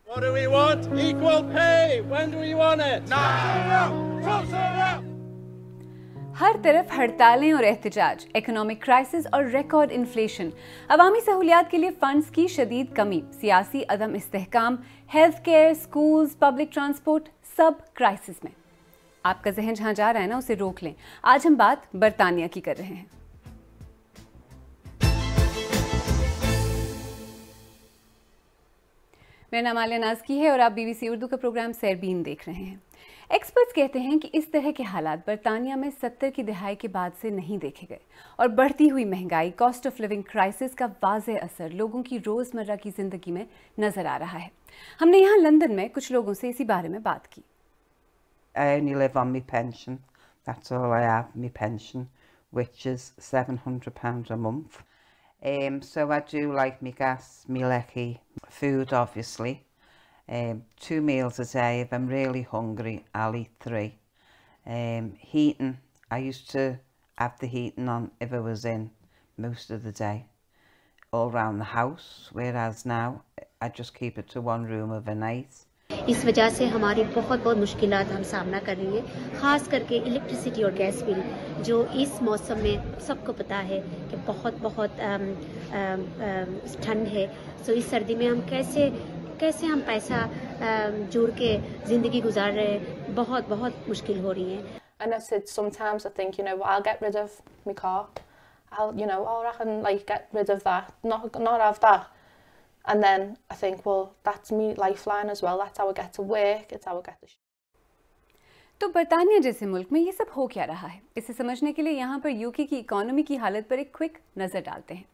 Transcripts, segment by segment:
What do we want? Equal pay. When do we want it? Now! हर तरफ हड़तालें और एहतजाज, इकोनॉमिक क्राइसिस और रिकॉर्ड इन्फ्लेशन, अवामी सहूलियात के लिए फंड्स की शदीद कमी, सियासी अदम इस्तेहकाम, health care, schools, public transport, सब क्राइसिस में। आपका जहन जहां जा रहा है ना, उसे रोक लें। आज हम बात बरतानिया की कर रहे हैं। मेरा नाम आलिया नाज़की है और आप बीबीसी उर्दू का प्रोग्राम सैरबीन देख रहे हैं। एक्सपर्ट्स कहते हैं कि इस तरह के हालात बरतानिया में 70 की दहाई के बाद से नहीं देखे गए और बढ़ती हुई महंगाई, कॉस्ट ऑफ लिविंग क्राइसिस का वाज़ेह असर लोगों की रोज़मर्रा की ज़िंदगी में नज़र आ रहा है। हमने यहाँ लंदन में कुछ लोगों से इसी बारे में बात की। I only live on my pension. That's all I have, my pension, which is £700 a month. So I do like my gas, my lecky, food obviously. 2 meals a day. If I'm really hungry, I'll eat 3. Heating, I used to have the heating on if I was in most of the day, all around the house, whereas now I just keep it to one room of a night. इस वजह से हमारी बहुत मुश्किलात हम सामना कर रही है, ख़ास करके इलेक्ट्रिसिटी और गैस बिल, जो इस मौसम में सबको पता है कि बहुत ठंड है। सो इस सर्दी में हम कैसे हम पैसा जोड़ के ज़िंदगी गुजार रहे हैं, बहुत मुश्किल हो रही है। And I said sometimes I think, I'll get rid of my car. I can get rid of that, not have that. And then I think, well, that's me lifeline as well. That's how I get to work. It's how I get to. तो बरतानिया जैसे मुल्क में ये सब हो क्या रहा है, इसे समझने के लिए यहाँ पर यूके की इकोनॉमी की हालत पर एक क्विक नज़र डालते हैं।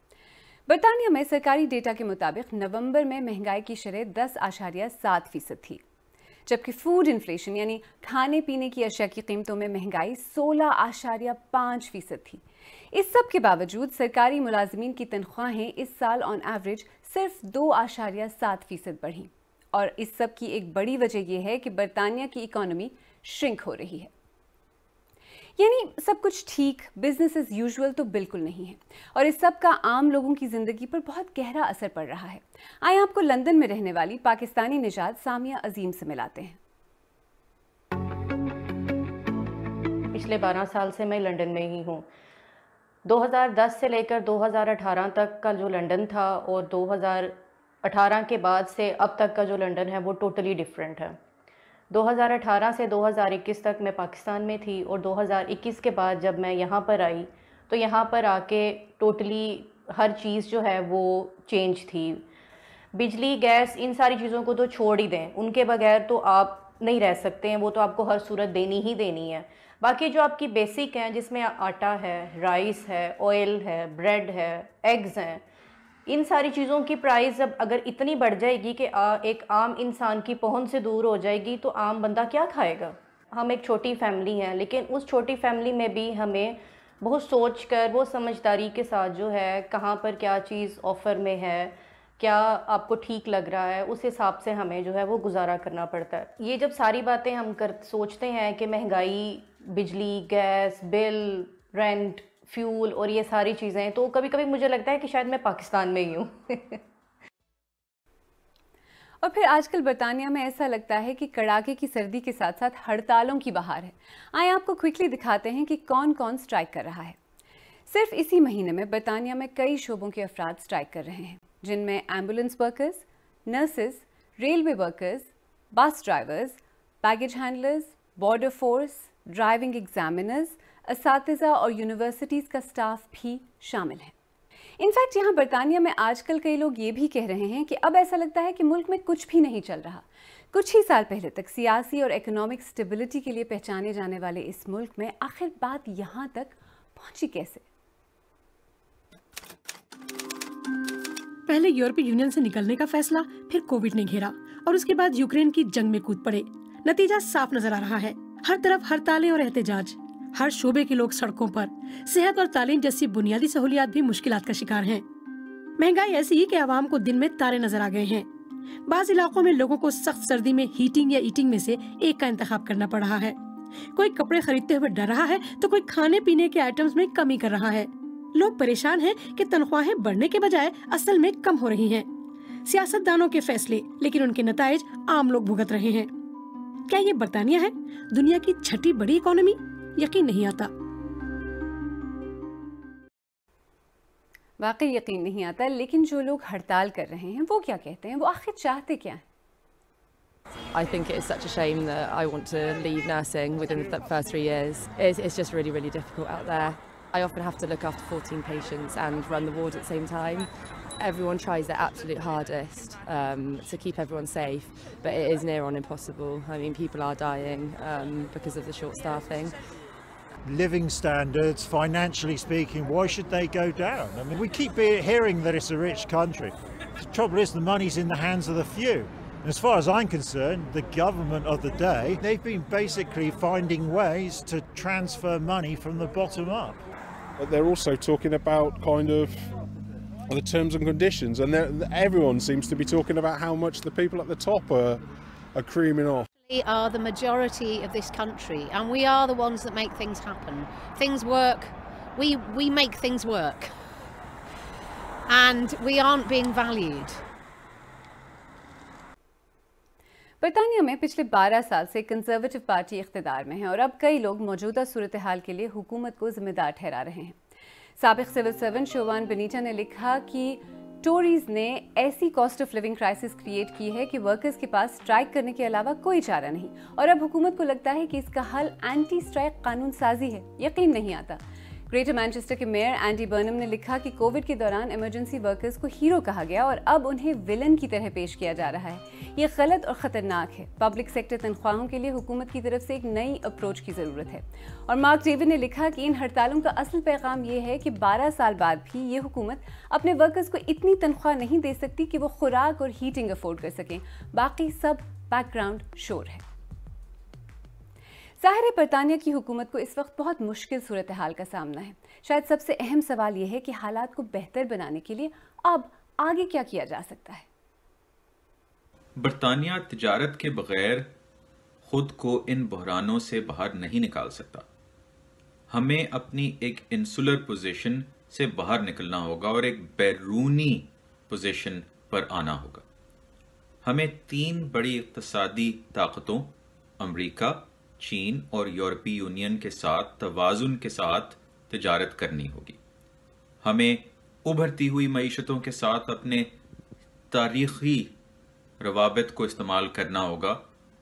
बरतानिया में सरकारी डेटा के मुताबिक नवंबर में महंगाई की शरह 10.7% थी, जबकि फूड इन्फ्लेशन यानी खाने पीने की अशिया की कीमतों में महंगाई 16.5% थी। इस सब के बावजूद सरकारी मुलाजिमीन की तनख्वाहें इस साल ऑन एवरेज सिर्फ 2.7% बढ़ी, और इस सब की एक बड़ी वजह यह है कि बरतानिया की इकोनॉमी श्रिंक हो रही है। यानी सब कुछ ठीक, बिजनेस एज यूजुअल तो बिल्कुल नहीं है, और इस सब का आम लोगों की जिंदगी पर बहुत गहरा असर पड़ रहा है। आइए आपको लंदन में रहने वाली पाकिस्तानी निजात सामिया अजीम से मिलाते हैं। पिछले 12 साल से मैं लंदन में ही हूँ। 2010 से लेकर 2018 तक का जो लंदन था और 2018 के बाद से अब तक का जो लंदन है वो टोटली डिफरेंट है। 2018 से 2021 तक मैं पाकिस्तान में थी, और 2021 के बाद जब मैं यहाँ पर आई तो यहाँ पर आके टोटली हर चीज़ जो है वो चेंज थी। बिजली, गैस, इन सारी चीज़ों को तो छोड़ ही दें, उनके बगैर तो आप नहीं रह सकते हैं, वो तो आपको हर सूरत देनी ही देनी है। बाकी जो आपकी बेसिक हैं, जिसमें आटा है, राइस है, ऑयल है, ब्रेड है, एग्स हैं, इन सारी चीज़ों की प्राइस अब अगर इतनी बढ़ जाएगी कि एक आम इंसान की पहुंच से दूर हो जाएगी तो आम बंदा क्या खाएगा। हम एक छोटी फैमिली हैं, लेकिन उस छोटी फैमिली में भी हमें बहुत सोच कर, वो समझदारी के साथ जो है कहाँ पर क्या चीज़ ऑफ़र में है, क्या आपको ठीक लग रहा है, उस हिसाब से हमें जो है वो गुजारा करना पड़ता है। ये जब सारी बातें हम सोचते हैं कि महंगाई, बिजली, गैस, बिल, रेंट, फ्यूल और ये सारी चीज़ें, तो कभी कभी मुझे लगता है कि शायद मैं पाकिस्तान में ही हूँ। और फिर आजकल बरतानिया में ऐसा लगता है कि कड़ाके की सर्दी के साथ साथ हड़तालों की बहार है। आइए आपको क्विकली दिखाते हैं कि कौन कौन स्ट्राइक कर रहा है। सिर्फ इसी महीने में बरतानिया में कई शोबों के अफराद स्ट्राइक कर रहे हैं, जिनमें ambulance workers, nurses, railway workers, bus drivers, baggage handlers, border force, driving examiners, असातिज़ा और यूनिवर्सिटीज़ का स्टाफ भी शामिल है। इनफैक्ट यहाँ बरतानिया में आजकल कई लोग ये भी कह रहे हैं कि अब ऐसा लगता है कि मुल्क में कुछ भी नहीं चल रहा। कुछ ही साल पहले तक सियासी और इकोनॉमिक स्टेबिलिटी के लिए पहचाने जाने वाले इस मुल्क में आखिर बात यहाँ तक पहुँची कैसे? पहले यूरोपीय यूनियन से निकलने का फैसला, फिर कोविड ने घेरा और उसके बाद यूक्रेन की जंग में कूद पड़े। नतीजा साफ नजर आ रहा है, हर तरफ हड़तालें और एहतजाज, हर शोबे के लोग सड़कों पर। सेहत और तालीम जैसी बुनियादी सहूलियात भी मुश्किलात का शिकार हैं। महंगाई ऐसी ही कि आवाम को दिन में तारे नजर आ गए हैं। बाज़ इलाकों में लोगों को सख्त सर्दी में हीटिंग या ईटिंग में से एक का इंतखाब करना पड़ रहा है। कोई कपड़े खरीदते हुए डर रहा है तो कोई खाने पीने के आइटम्स में कमी कर रहा है। लोग परेशान हैं कि तनख्वाहें बढ़ने के बजाय असल में कम हो रही हैं। सियासतदानों के फैसले, लेकिन उनके नताइज आम लोग भुगत रहे हैं। क्या ये बर्तानिया है, दुनिया की छठी बड़ी इकोनॉमी? यकीन नहीं आता। वाकई यकीन नहीं आता, लेकिन जो लोग हड़ताल कर रहे हैं वो क्या कहते हैं, वो आखिर चाहते क्या हैं? I think it is such a shame that I want to leave nursing within the first 3 years. It's just really, really difficult out there. I often have to look after 14 patients and run the ward at the same time. Everyone tries their absolute hardest to keep everyone safe, but it is near on impossible. I mean, people are dying because of the short staffing. Living standards, financially speaking, why should they go down? I mean, we keep hearing that it's a rich country. The trouble is the money's in the hands of the few. And as far as I'm concerned, the government of the day, they've been basically finding ways to transfer money from the bottom up. But they're also talking about kind of the terms and conditions, and everyone seems to be talking about how much the people at the top are creaming off. We are the majority of this country, and we are the ones that make things happen. Things work. We make things work, and we aren't being valued. बर्तानिया में पिछले 12 साल से conservative party इख्तिदार में है और अब कई लोग मौजूदा सूरत हाल के लिए हुकूमत को जिम्मेदार ठहरा रहे हैं। साबिक सिविल सर्वेंट शोवान बेनीटा ने लिखा कि टोरीज ने ऐसी cost of living crisis create की है कि वर्कर्स के पास स्ट्राइक करने के अलावा कोई चारा नहीं, और अब हुकूमत को लगता है कि इसका हल एंटी स्ट्राइक कानून साजी है। यकीन नहीं आता। ग्रेटर मैनचेस्टर के मेयर एंडी बर्नम ने लिखा कि कोविड के दौरान इमरजेंसी वर्कर्स को हीरो कहा गया और अब उन्हें विलन की तरह पेश किया जा रहा है। ये गलत और ख़तरनाक है। पब्लिक सेक्टर तनख्वाहों के लिए हुकूमत की तरफ से एक नई अप्रोच की ज़रूरत है। और मार्क डेविड ने लिखा कि इन हड़तालों का असल पैगाम ये है कि 12 साल बाद भी ये हुकूमत अपने वर्कर्स को इतनी तनख्वाह नहीं दे सकती कि वो खुराक और हीटिंग अफोर्ड कर सकें। बाकी सब बैकग्राउंड शोर है। ज़ाहिर है बरतानिया की हुकूमत को इस वक्त बहुत मुश्किल सूरत हाल का सामना है। शायद सबसे अहम सवाल यह है कि हालात को बेहतर बनाने के लिए अब आगे क्या किया जा सकता है। बरतानिया तिजारत के बगैर खुद को इन बहरानों से बाहर नहीं निकाल सकता। हमें अपनी एक इंसुलर पोजीशन से बाहर निकलना होगा और एक बैरूनी पोजीशन पर आना होगा। हमें 3 बड़ी इक़्तिसादी ताकतों अमेरिका, चीन और यूरोपीय यूनियन के साथ तवाज़ुन के साथ तिजारत करनी होगी। हमें उभरती हुई मईशतों के साथ अपने तारीख़ी रवाबित को इस्तेमाल करना होगा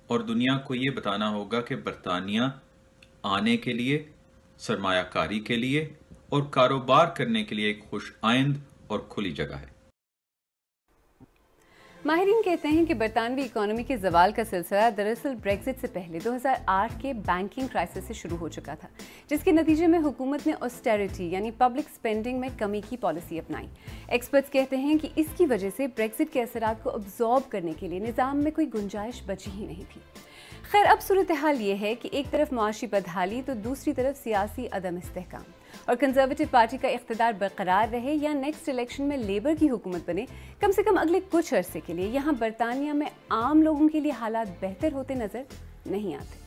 और दुनिया को ये बताना होगा कि बरतानिया आने के लिए, सरमायाकारी के लिए और कारोबार करने के लिए एक खुश आइंद और खुली जगह है। माहिरीन कहते हैं कि बरतानवी इकोनॉमी के जवाल का सिलसिला दरअसल ब्रेक्जिट से पहले 2008 के बैंकिंग क्राइसिस से शुरू हो चुका था, जिसके नतीजे में हुकूमत ने ऑस्टेरिटी यानी पब्लिक स्पेंडिंग में कमी की पॉलिसी अपनाई। एक्सपर्ट्स कहते हैं कि इसकी वजह से ब्रेक्जिट के असरात को अब्जॉर्ब करने के लिए निज़ाम में कोई गुंजाइश बची ही नहीं थी। खैर, अब सूरत हाल ये है कि एक तरफ मुआशी बदहाली तो दूसरी तरफ सियासी अदम इस्तेहकाम, और कंजर्वेटिव पार्टी का इख्तिदार बरकरार रहे या नेक्स्ट इलेक्शन में लेबर की हुकूमत बने, कम से कम अगले कुछ अरसे के लिए यहाँ बरतानिया में आम लोगों के लिए हालात बेहतर होते नजर नहीं आते।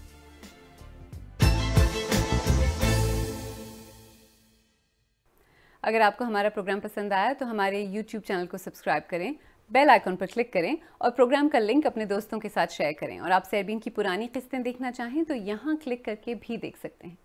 अगर आपको हमारा प्रोग्राम पसंद आया तो हमारे YouTube चैनल को सब्सक्राइब करें, बेल आइकन पर क्लिक करें और प्रोग्राम का लिंक अपने दोस्तों के साथ शेयर करें। और आप सेरबीन की पुरानी किस्तें देखना चाहें तो यहाँ क्लिक करके भी देख सकते हैं।